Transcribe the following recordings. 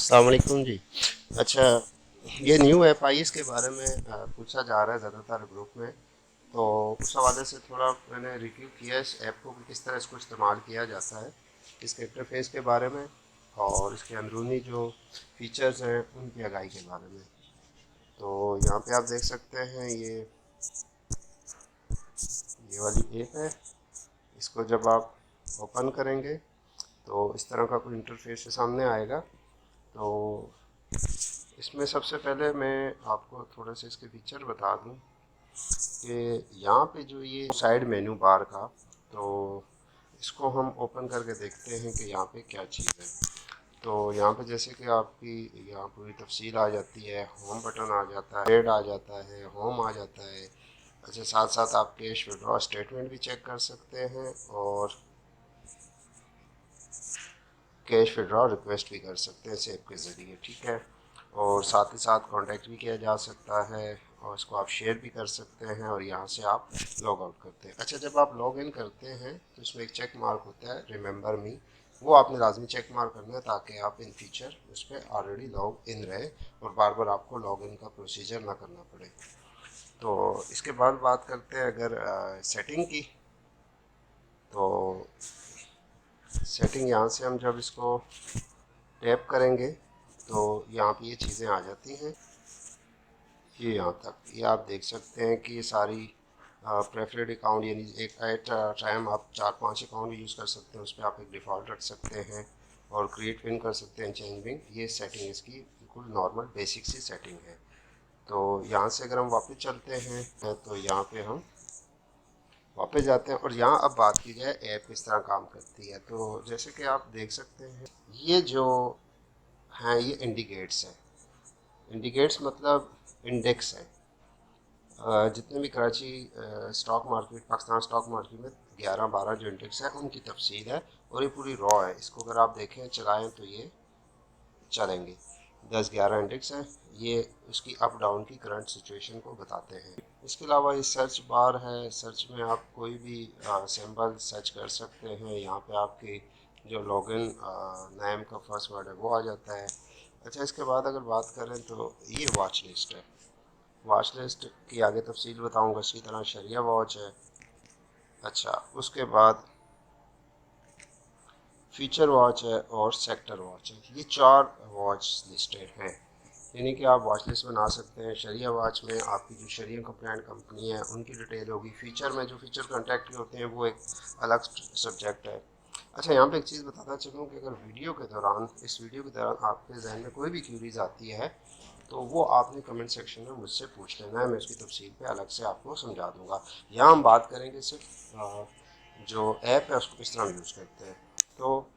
अस्सलाम वालेकुम जी। अच्छा, ये न्यू ऐप आई, इसके बारे में पूछा जा रहा है ज़्यादातर ग्रुप में। तो उस हवाले से थोड़ा मैंने रिव्यू किया इस ऐप को कि किस तरह इसको इस्तेमाल किया जाता है, इसके इंटरफेस के बारे में और इसके अंदरूनी जो फीचर्स हैं उनकी आगाही के बारे में। तो यहाँ पे आप देख सकते हैं ये वाली ऐप है। इसको जब आप ओपन करेंगे तो इस तरह का कोई इंटरफेस सामने आएगा। तो इसमें सबसे पहले मैं आपको थोड़ा सा इसके फीचर बता दूं कि यहाँ पे जो ये साइड मेन्यू बार का, तो इसको हम ओपन करके देखते हैं कि यहाँ पे क्या चीज़ है। तो यहाँ पे जैसे कि आपकी यहाँ पूरी तफसील आ जाती है, होम बटन आ जाता है, रेड आ जाता है, होम आ जाता है। अच्छा, साथ साथ आप कैश विड्रॉ स्टेटमेंट भी चेक कर सकते हैं और कैश विड्रॉ रिक्वेस्ट भी कर सकते हैं इस ऐप के ज़रिए, ठीक है। और साथ ही साथ कांटेक्ट भी किया जा सकता है और इसको आप शेयर भी कर सकते हैं और यहाँ से आप लॉग आउट करते हैं। अच्छा, जब आप लॉग इन करते हैं तो इसमें एक चेक मार्क होता है रिमेंबर मी, वो आपने लाजमी चेक मार्क करना है ताकि आप इन फ्यूचर उस पर ऑलरेडी लॉग इन रहे और बार बार आपको लॉग इन का प्रोसीजर ना करना पड़े। तो इसके बाद बात करते हैं अगर सेटिंग की। तो सेटिंग यहाँ से हम जब इसको टैप करेंगे तो यहाँ पे ये चीज़ें आ जाती हैं। ये यहाँ तक ये आप देख सकते हैं कि ये सारी प्रेफरेड अकाउंट, यानी एक एट टाइम आप 4-5 अकाउंट भी यूज़ कर सकते हैं। उस पर आप एक डिफ़ॉल्ट रख सकते हैं और क्रिएट पिन कर सकते हैं, चेंज पिन। ये सेटिंग इसकी बिल्कुल नॉर्मल बेसिक सी सेटिंग है। तो यहाँ से अगर हम वापस चलते हैं तो यहाँ पे हम वापस जाते हैं और यहाँ अब बात की जाए ऐप किस तरह काम करती है। तो जैसे कि आप देख सकते हैं ये जो हैं ये इंडिकेट्स है। इंडिकेट्स मतलब इंडेक्स है। जितने भी Karachi stock market, Pakistan stock market में 11-12 जो इंडेक्स है उनकी तफसील है और ये पूरी रॉ है। इसको अगर आप देखें चलाएं तो ये चलेंगे। 10-11 इंडेक्स हैं, ये उसकी अप डाउन की करंट सिचुएशन को बताते हैं। इसके अलावा ये सर्च बार है, सर्च में आप कोई भी सिंबल सर्च कर सकते हैं। यहाँ पे आपकी जो लॉगिन नेम का फर्स्ट वर्ड है वो आ जाता है। अच्छा, इसके बाद अगर बात करें तो ये वॉच लिस्ट है। वॉच लिस्ट की आगे तफसील बताऊंगा। इसी तरह शरिया वॉच है। अच्छा, उसके बाद फीचर वॉच है और सेक्टर वॉच है। ये 4 वॉच लिस्टेड हैं, यानी कि आप वॉच लिस्ट बना सकते हैं। शरिया वॉच में आपकी जो शरिया कंप्लाइंट कंपनी है उनकी डिटेल होगी। फीचर में जो फीचर कॉन्टैक्ट होते हैं वो एक अलग सब्जेक्ट है। अच्छा, यहाँ पे एक चीज़ बताता चलूँ कि अगर इस वीडियो के दौरान आपके जहन में कोई भी क्यूरीज आती है तो वो आपने कमेंट सेक्शन में मुझसे पूछ लेना है, मैं उसकी तफसील पे अलग से आपको समझा दूंगा। यहाँ हम बात करेंगे सिर्फ जो ऐप है उसको किस तरह यूज़ करते हैं। तो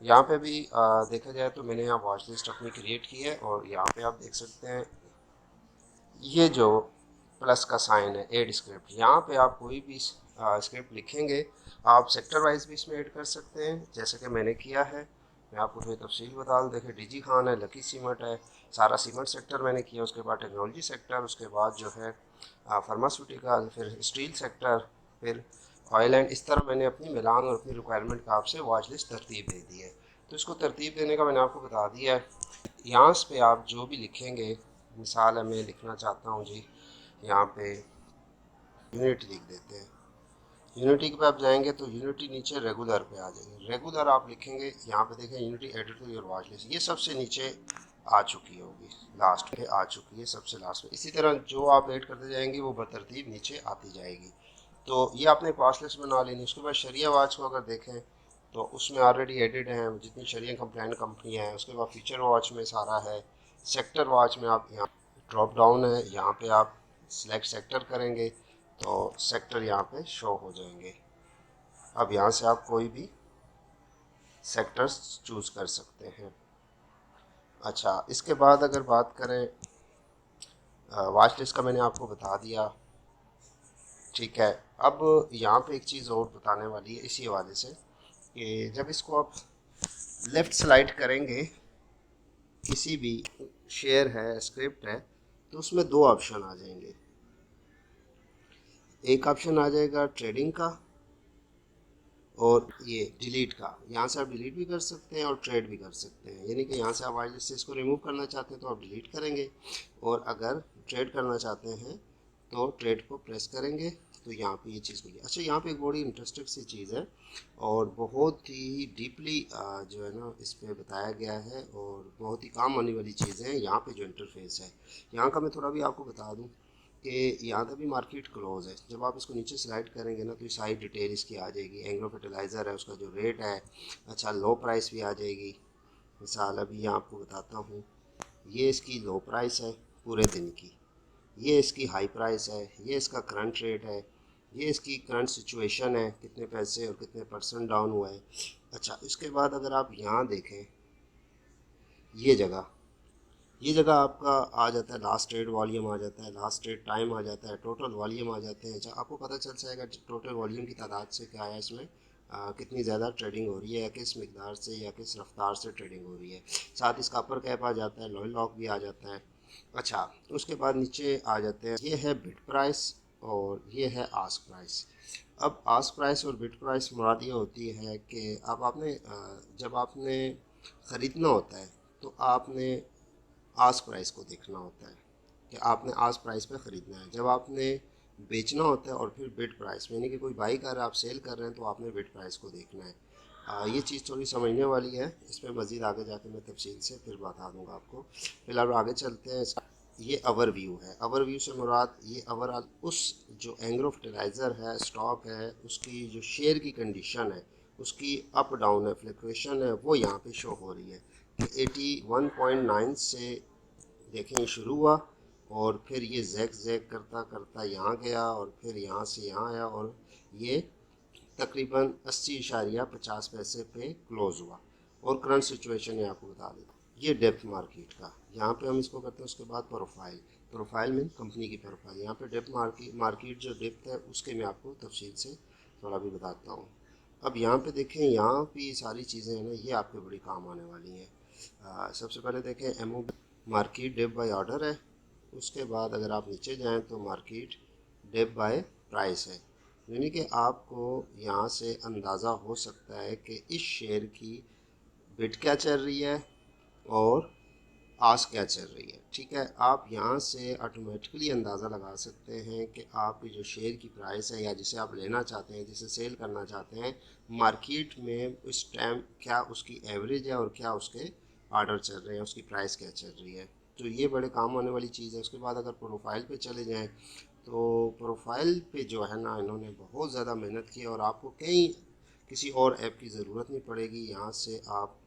यहाँ पे भी देखा जाए तो मैंने यहाँ वॉच लिस्ट अपनी क्रिएट की है और यहाँ पे आप देख सकते हैं ये जो प्लस का साइन है एड स्क्रिप्ट, यहाँ पे आप कोई भी स्क्रिप्ट लिखेंगे आप सेक्टर वाइज भी इसमें ऐड कर सकते हैं जैसे कि मैंने किया है। मैं आपको थोड़ी तफसील बता दूँ। देखिए, डीजी खान है, लकी सीमेंट है, सारा सीमेंट सेक्टर मैंने किया। उसके बाद टेक्नोलॉजी सेक्टर, उसके बाद जो है फार्मास्यूटिकल, फिर स्टील सेक्टर, फिर ऑयल एंड। इस तरह मैंने अपनी मिलान और अपनी रिक्वायरमेंट का आपसे वॉच लिस्ट तरतीब दे दी है। तो इसको तरतीब देने का मैंने आपको बता दिया है। यहाँ पे आप जो भी लिखेंगे, मिसाल है मैं लिखना चाहता हूँ जी, यहाँ पे यूनिटी लिख देते हैं। यूनिटी पे आप जाएंगे तो यूनिटी नीचे रेगुलर पे आ जाएंगे। रेगुलर आप लिखेंगे, यहाँ पे देखें unity added to your watch list, ये सबसे नीचे आ चुकी होगी, लास्ट पे आ चुकी है सबसे लास्ट पे। इसी तरह जो आप ऐड करते जाएंगे वो बतरतीब नीचे आती जाएगी। तो ये आपने एक वॉच लिस्ट बना लेनी। उसके बाद शरिया वॉच को अगर देखें तो उसमें ऑलरेडी एडिड हैं जितनी शरिया कंप्लाइंट कंपनी है। उसके बाद फीचर वॉच में सारा है। सेक्टर वॉच में आप यहाँ ड्रॉप डाउन है, यहाँ पे आप सिलेक्ट सेक्टर करेंगे तो सेक्टर यहाँ पे शो हो जाएंगे। अब यहाँ से आप कोई भी सेक्टर्स चूज़ कर सकते हैं। अच्छा, इसके बाद अगर बात करें वॉच लिस्ट का मैंने आपको बता दिया, ठीक है। अब यहाँ पे एक चीज़ और बताने वाली है इसी हवाले से कि जब इसको आप लेफ़्ट स्लाइड करेंगे, किसी भी शेयर है, स्क्रिप्ट है, तो उसमें 2 ऑप्शन आ जाएंगे। एक ऑप्शन आ जाएगा ट्रेडिंग का और ये डिलीट का, यहाँ से आप डिलीट भी कर सकते हैं और ट्रेड भी कर सकते हैं। यानी कि यहाँ से आप वाइट लिस्ट से इसको रिमूव करना चाहते हैं तो आप डिलीट करेंगे, और अगर ट्रेड करना चाहते हैं तो ट्रेड को प्रेस करेंगे तो यहाँ पे ये चीज़ होगी। अच्छा, यहाँ पे एक बड़ी इंटरेस्टिंग सी चीज़ है और बहुत ही डीपली जो है ना इस पर बताया गया है और बहुत ही काम आने वाली चीज़ें हैं। यहाँ पे जो इंटरफेस है यहाँ का मैं थोड़ा भी आपको बता दूँ कि यहाँ तक भी मार्केट क्लोज है। जब आप इसको नीचे स्लाइड करेंगे ना तो ये सारी डिटेल इसकी आ जाएगी। एंग्रो फर्टिलाइज़र है, उसका जो रेट है, अच्छा लो प्राइस भी आ जाएगी। मिसाल अभी यहाँ आपको बताता हूँ, ये इसकी लो प्राइस है पूरे दिन की, ये इसकी हाई प्राइस है, ये इसका करंट रेट है, ये इसकी करंट सिचुएशन है, कितने पैसे और कितने परसेंट डाउन हुआ है। अच्छा, इसके बाद अगर आप यहाँ देखें, ये जगह आपका आ जाता है, लास्ट ट्रेड वॉल्यूम आ जाता है, लास्ट ट्रेड टाइम आ जाता है, टोटल वॉल्यूम आ जाते हैं। अच्छा, आपको पता चल जाएगा टोटल वॉल्यूम की तादाद से क्या है इसमें, कितनी ज़्यादा ट्रेडिंग हो रही है, या किस मिकदार से या किस रफ्तार से ट्रेडिंग हो रही है। साथ इसका अपर कैप आ जाता है, लोअर लॉक भी आ जाता है। अच्छा, उसके बाद नीचे आ जाते हैं, ये है बिड प्राइस और ये है आस्क प्राइस। अब आस्क प्राइस और बिड प्राइस मुराद ये होती है कि अब आपने जब आपने ख़रीदना होता है तो आपने आस्क प्राइस को देखना होता है कि आपने आस्क प्राइस पे ख़रीदना है। जब आपने बेचना होता है और फिर बिड प्राइस, यानी कि कोई बाई कर रहा है, आप सेल कर रहे हैं, तो आपने बिड प्राइस को देखना है। ये चीज़ थोड़ी समझने वाली है, इसमें मज़ीद आगे जाके मैं तफसील से फिर बता दूंगा आपको। फिलहाल आगे चलते हैं। ये ओवर व्यू है। ओवर व्यू से मुराद ये ओवरऑल उस जो एंग्रो फर्टिलाइज़र है, स्टॉक है, उसकी जो शेयर की कंडीशन है, उसकी अप डाउन है, फ्लक्चुएशन है, वो यहाँ पे शो हो रही है कि 81.9 से देखें शुरू हुआ और फिर ये जैक जैक करता करता यहाँ गया और फिर यहाँ से यहाँ आया और ये तकरीबन 80.50 पे क्लोज़ हुआ। और करंट सिचुएशन ये आपको बता देता हूँ। ये डेप्थ मार्केट का, यहाँ पे हम इसको करते हैं। उसके बाद प्रोफाइल, प्रोफाइल में कंपनी की प्रोफाइल, यहाँ पे डेप्थ मार्केट जो डेप्थ है उसके मैं आपको तफसील से थोड़ा भी बताता हूँ। अब यहाँ पे देखें, यहाँ पे सारी चीज़ें हैं ना, ये आपके बड़ी काम आने वाली हैं। सबसे पहले देखें MO market depth buy order है। उसके बाद अगर आप नीचे जाएं तो मार्केट डेप बाय प्राइस है। यानी कि आपको यहाँ से अंदाज़ा हो सकता है कि इस शेयर की बिड क्या चल रही है और आस्क क्या चल रही है। ठीक है, आप यहाँ से ऑटोमेटिकली अंदाज़ा लगा सकते हैं कि आपकी जो शेयर की प्राइस है या जिसे आप लेना चाहते हैं, जिसे सेल करना चाहते हैं, मार्केट में उस टाइम क्या उसकी एवरेज है और क्या उसके ऑर्डर चल रहे हैं, उसकी प्राइस क्या चल रही है। तो ये बड़े काम आने वाली चीज़ है। उसके बाद अगर प्रोफाइल पे चले जाएं तो प्रोफाइल पे जो है ना, इन्होंने बहुत ज़्यादा मेहनत की और आपको कहीं किसी और ऐप की ज़रूरत नहीं पड़ेगी। यहाँ से आप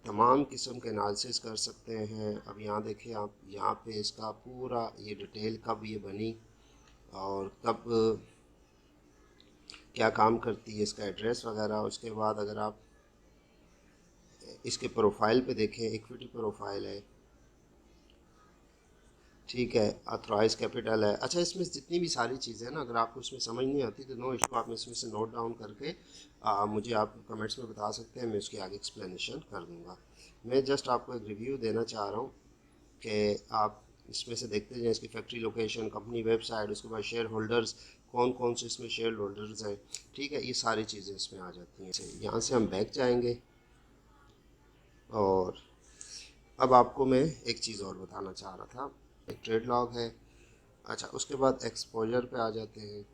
तमाम किस्म के एनालिसिस कर सकते हैं। अब यहाँ देखिए, आप यहाँ पे इसका पूरा ये डिटेल कब ये बनी और कब क्या काम करती है, इसका एड्रेस वगैरह। उसके बाद अगर आप इसके प्रोफाइल पे देखें, इक्विटी प्रोफाइल है, ठीक है, अथराइज कैपिटल है। अच्छा, इसमें जितनी भी सारी चीज़ें हैं ना, अगर आपको इसमें समझ नहीं आती तो नो इशू, आप इसमें से नोट डाउन करके मुझे आप कमेंट्स में बता सकते हैं, मैं उसकी आगे एक्सप्लेनेशन कर दूँगा। मैं जस्ट आपको एक रिव्यू देना चाह रहा हूँ कि आप इसमें से देखते जाएँ, इसकी फैक्ट्री लोकेशन, कंपनी वेबसाइट, उसके बाद शेयर होल्डर्स, कौन कौन से इसमें शेयर होल्डर्स हैं। ठीक है, ये सारी चीज़ें इसमें आ जाती हैं। यहाँ से हम बैक जाएंगे और अब आपको मैं एक चीज़ और बताना चाह रहा था। एक ट्रेड लॉग है। अच्छा, उसके बाद एक्सपोजर पे आ जाते हैं।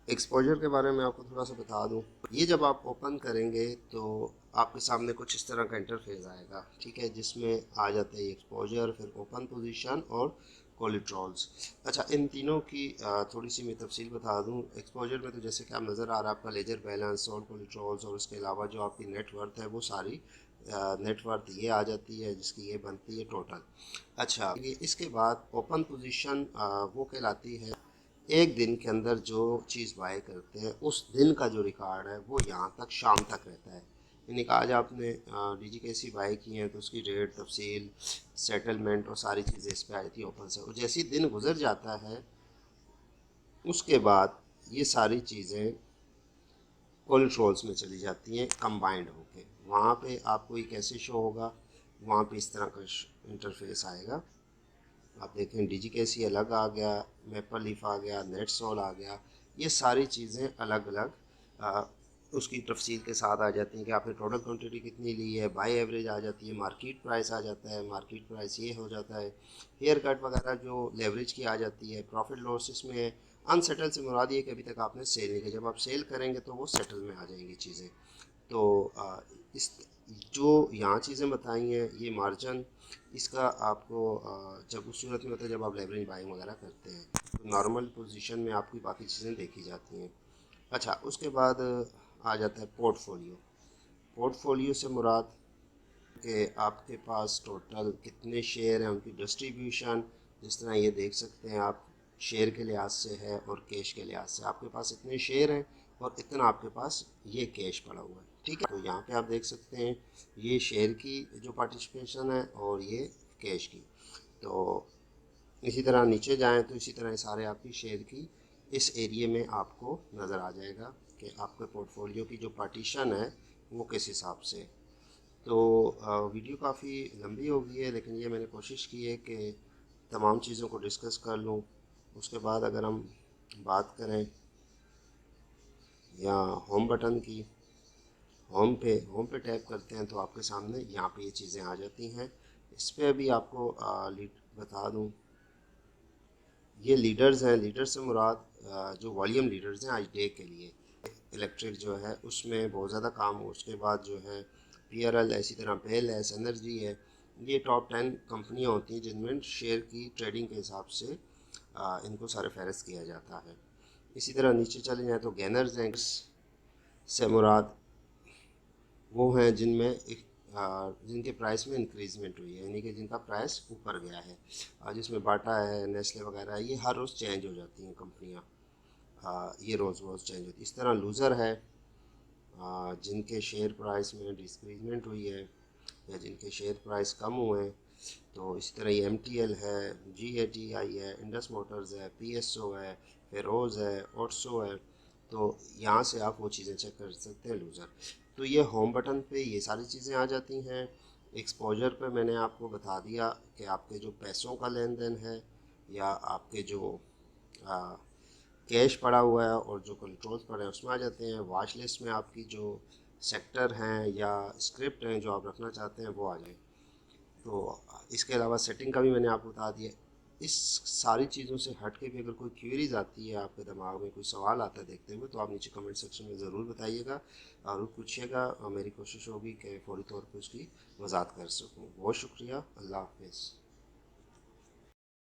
एक्सपोजर के बारे में आपको थोड़ा सा बता दूं, ये जब आप ओपन करेंगे तो आपके सामने कुछ इस तरह का इंटरफेस आएगा। ठीक है, जिसमें आ जाते हैं एक्सपोजर, फिर ओपन पोजीशन और कोलेट्रॉल्स। अच्छा, इन तीनों की थोड़ी सी मैं तफसील बता दूं। एक्सपोजर में तो जैसे कि आप नज़र आ रहा है आपका लेजर बैलेंस और कोलेट्रॉल्स, और उसके अलावा जो आपकी नेटवर्थ है वो सारी नेटवर्थ ये आ जाती है, जिसकी ये बनती है टोटल। अच्छा, ये इसके बाद ओपन पोजीशन वो कहलाती है एक दिन के अंदर जो चीज़ बाय करते हैं उस दिन का जो रिकॉर्ड है वो यहाँ तक शाम तक रहता है। यानी कि आज आपने DGKC बाय की हैं तो उसकी रेट, तफसील, सेटलमेंट और सारी चीज़ें इस पर आई थी ओपन से। और जैसे ही दिन गुजर जाता है उसके बाद ये सारी चीज़ें कोलेट्रॉल्स में चली जाती हैं कंबाइंड होके। वहाँ पे आपको ये कैसे शो होगा, वहाँ पे इस तरह का इंटरफेस आएगा। आप देखें DGKC अलग आ गया, मेपल लीफ आ गया, नेटसोल आ गया। ये सारी चीज़ें अलग अलग उसकी तफसील के साथ आ जाती हैं कि आपने टोटल क्वांटिटी कितनी ली है, बाय एवरेज आ जाती है, मार्केट प्राइस आ जाता है, मार्केट प्राइस ये हो जाता है, हेयर कट वगैरह जो लेवरेज की आ जाती है, प्रॉफिट लॉस इसमें। अनसेटल से मुराद ये कि अभी तक आपने सेल नहीं किया, जब आप सेल करेंगे तो वो सेटल में आ जाएंगी चीज़ें। तो इस जो यहाँ चीज़ें बताई हैं ये मार्जिन इसका आपको जब उस सूरत में होता है जब आप लेवरेज बाइंग वगैरह करते हैं, तो नॉर्मल पोजीशन में आपकी बाकी चीज़ें देखी जाती हैं। अच्छा, उसके बाद आ जाता है पोर्टफोलियो। पोर्टफोलियो से मुराद कि आपके पास टोटल कितने शेयर हैं, उनकी डिस्ट्रीब्यूशन। जिस तरह ये देख सकते हैं आप, शेयर के लिहाज से है और कैश के लिहाज से, आपके पास इतने शेयर हैं और इतना आपके पास ये कैश पड़ा हुआ है। ठीक है, तो यहाँ पे आप देख सकते हैं ये शेयर की जो पार्टिसिपेशन है और ये कैश की। तो इसी तरह नीचे जाएं तो इसी तरह सारे आपकी शेयर की इस एरिए में आपको नज़र आ जाएगा कि आपके पोर्टफोलियो की जो पार्टीशन है वो किस हिसाब से। तो वीडियो काफ़ी लंबी हो गई है, लेकिन ये मैंने कोशिश की है कि तमाम चीज़ों को डिस्कस कर लूँ। उसके बाद अगर हम बात करें या होम बटन की, होम पे टैप करते हैं तो आपके सामने यहाँ पे ये चीज़ें आ जाती हैं। इस पर अभी आपको बता दूँ, ये लीडर्स हैं। लीडर से मुराद जो वॉल्यूम लीडर्स हैं आज डे के लिए, इलेक्ट्रिक जो है उसमें बहुत ज़्यादा काम हो। उसके बाद जो है PRL, इसी तरह पेल है, एनर्जी है। ये टॉप 10 कंपनियां होती हैं जिनमें शेयर की ट्रेडिंग के हिसाब से इनको सारे फहरिस्त किया जाता है। इसी तरह नीचे चले जाएँ तो गैनर्स हैं। से मुराद वो हैं जिनके प्राइस में इंक्रीजमेंट हुई है, यानी कि जिनका प्राइस ऊपर गया है। जिसमें बाटा है, नेस्ले वगैरह, ये हर रोज़ चेंज हो जाती हैं कंपनियाँ। ये रोज़ रोज़ चेंज होती है। इस तरह लूज़र है जिनके शेयर प्राइस में डिक्रीजमेंट हुई है या जिनके शेयर प्राइस कम हुए हैं। तो इसी तरह ये MTL है, GATI है, इंडस मोटर्स है, PSO है, फेरोज़ है, ओट्सो है। तो यहाँ से आप वो चीज़ें चेक कर सकते हैं लूज़र। तो ये होम बटन पे ये सारी चीज़ें आ जाती हैं। एक्सपोजर पे मैंने आपको बता दिया कि आपके जो पैसों का लेन देन है या आपके जो कैश पड़ा हुआ है और जो कंट्रोल्स पड़े हैं उसमें आ जाते हैं। वॉच लिस्ट में आपकी जो सेक्टर हैं या स्क्रिप्ट हैं जो आप रखना चाहते हैं वो आ जाए। तो इसके अलावा सेटिंग का भी मैंने आपको बता दिया। इस सारी चीज़ों से हट के भी अगर कोई क्वेरीज आती है, आपके दिमाग में कोई सवाल आता है देखते हुए, तो आप नीचे कमेंट सेक्शन में ज़रूर बताइएगा और पूछिएगा, और मेरी कोशिश होगी कि फौरी तौर पर उसकी वजाहत कर सकूँ। बहुत शुक्रिया, अल्लाह हाफिज़।